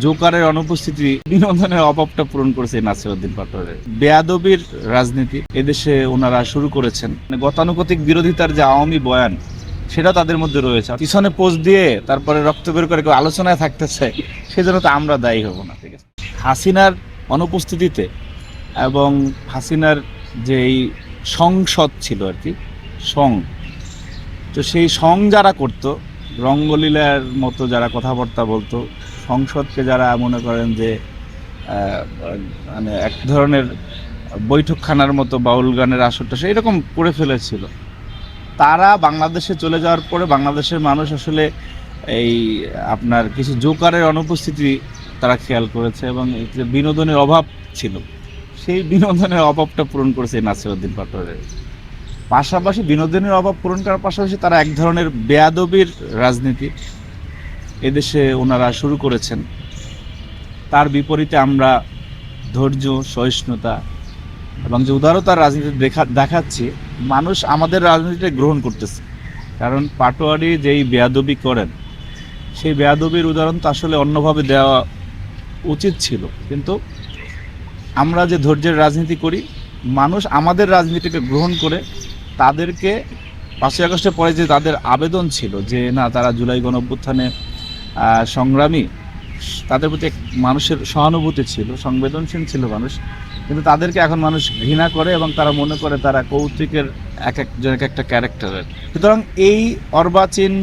জোকারের অনুপস্থিতি বিনোদনের অভাবটা পূরণ করেছে নাসিরউদ্দিন পাটোয়ারি। বেয়াদবির রাজনীতি এদেশে ওনারা শুরু করেছেন। গতানুগতিক বিরোধিতার যে আওয়ামী বয়ান সেটা তাদের মধ্যে রয়েছে। পিছনে পোস্ট দিয়ে তারপরে রক্ত বের করে কেউ আলোচনায় থাকতে চায়, সেজন্য তো আমরা দায়ী হব না। ঠিক আছে, হাসিনার অনুপস্থিতিতে এবং হাসিনার যেই সংসদ ছিল আর কি, তো সেই যারা করতো, রঙ্গলীলার মতো যারা কথাবার্তা বলতো, সংসদকে যারা মনে করেন যে মানে এক ধরনের বৈঠকখানার মতো বাউল গানের আসরটা এরকম করে ফেলেছিল, তারা বাংলাদেশে চলে যাওয়ার পরে বাংলাদেশের মানুষ আসলে এই আপনার কিছু জোকারের অনুপস্থিতি তারা খেয়াল করেছে এবং যে বিনোদনের অভাব ছিল সেই বিনোদনের অভাবটা পূরণ করেছে নাসিরউদ্দিন পাটোয়ারি। পাশাপাশি বিনোদনের অভাব পূরণ করার পাশাপাশি তারা এক ধরনের বেয়াদবির রাজনীতি এদেশে ওনারা শুরু করেছেন। তার বিপরীতে আমরা ধৈর্য, সহিষ্ণুতা এবং যে উদারতার রাজনীতি দেখাচ্ছি, মানুষ আমাদের রাজনীতিটা গ্রহণ করতেছে। কারণ পাটোয়ারি যেই বেয়াদবি করেন সেই বেয়াদবির উদাহরণ তো আসলে অন্যভাবে দেওয়া উচিত ছিল, কিন্তু আমরা যে ধৈর্যের রাজনীতি করি, মানুষ আমাদের রাজনীতিকে গ্রহণ করে তাদেরকে 5ই আগস্টের পরে যে তাদের আবেদন ছিল যে না তারা জুলাই গণঅভ্যুত্থানে সংগ্রামী, তাদের প্রতি মানুষের সহানুভূতি ছিল, সংবেদনশীল ছিল মানুষ, কিন্তু তাদেরকে এখন মানুষ ঘৃণা করে এবং তারা মনে করে তারা কৌতুকের এক একটা ক্যারেক্টারের। সুতরাং এই অর্বাচীন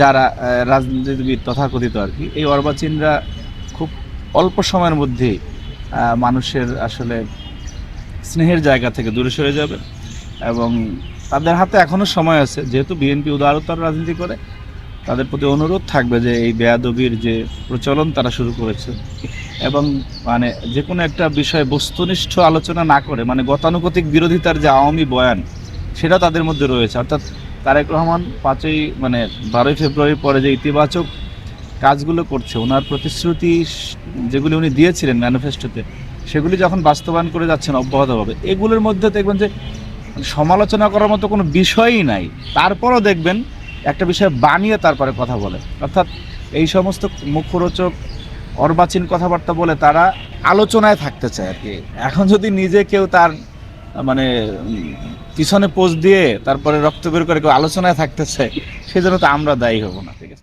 যারা রাজনীতিবিদ তথাকথিত আর কি, এই অর্বাচীনরা খুব অল্প সময়ের মধ্যেই মানুষের আসলে স্নেহের জায়গা থেকে দূরে সরে যাবে এবং তাদের হাতে এখনও সময় আছে। যেহেতু বিএনপি উদারতার রাজনীতি করে, তাদের প্রতি অনুরোধ থাকবে যে এই বেয়াদবির যে প্রচলন তারা শুরু করেছে এবং মানে যে কোনো একটা বিষয়ে বস্তুনিষ্ঠ আলোচনা না করে, মানে গতানুগতিক বিরোধিতার যে আওয়ামী বয়ান সেটা তাদের মধ্যে রয়েছে। অর্থাৎ তারেক রহমান 12ই ফেব্রুয়ারির পরে যে ইতিবাচক কাজগুলো করছে, ওনার প্রতিশ্রুতি যেগুলি উনি দিয়েছিলেন ম্যানিফেস্টোতে, সেগুলি যখন বাস্তবায়ন করে যাচ্ছেন অব্যাহতভাবে, এগুলোর মধ্যে দেখবেন যে সমালোচনা করার মতো কোনো বিষয়ই নাই। তারপরও দেখবেন একটা বিষয় বানিয়ে তারপরে কথা বলে, অর্থাৎ এই সমস্ত মুখরোচক অর্বাচীন কথাবার্তা বলে তারা আলোচনায় থাকতে চায় আর কি। এখন যদি নিজে কেউ তার মানে পিছনে পোস্ট দিয়ে তারপরে রক্ত বের করে কেউ আলোচনায় থাকতে চায়, সেজন্য তো আমরা দায়ী হব না। ঠিক আছে।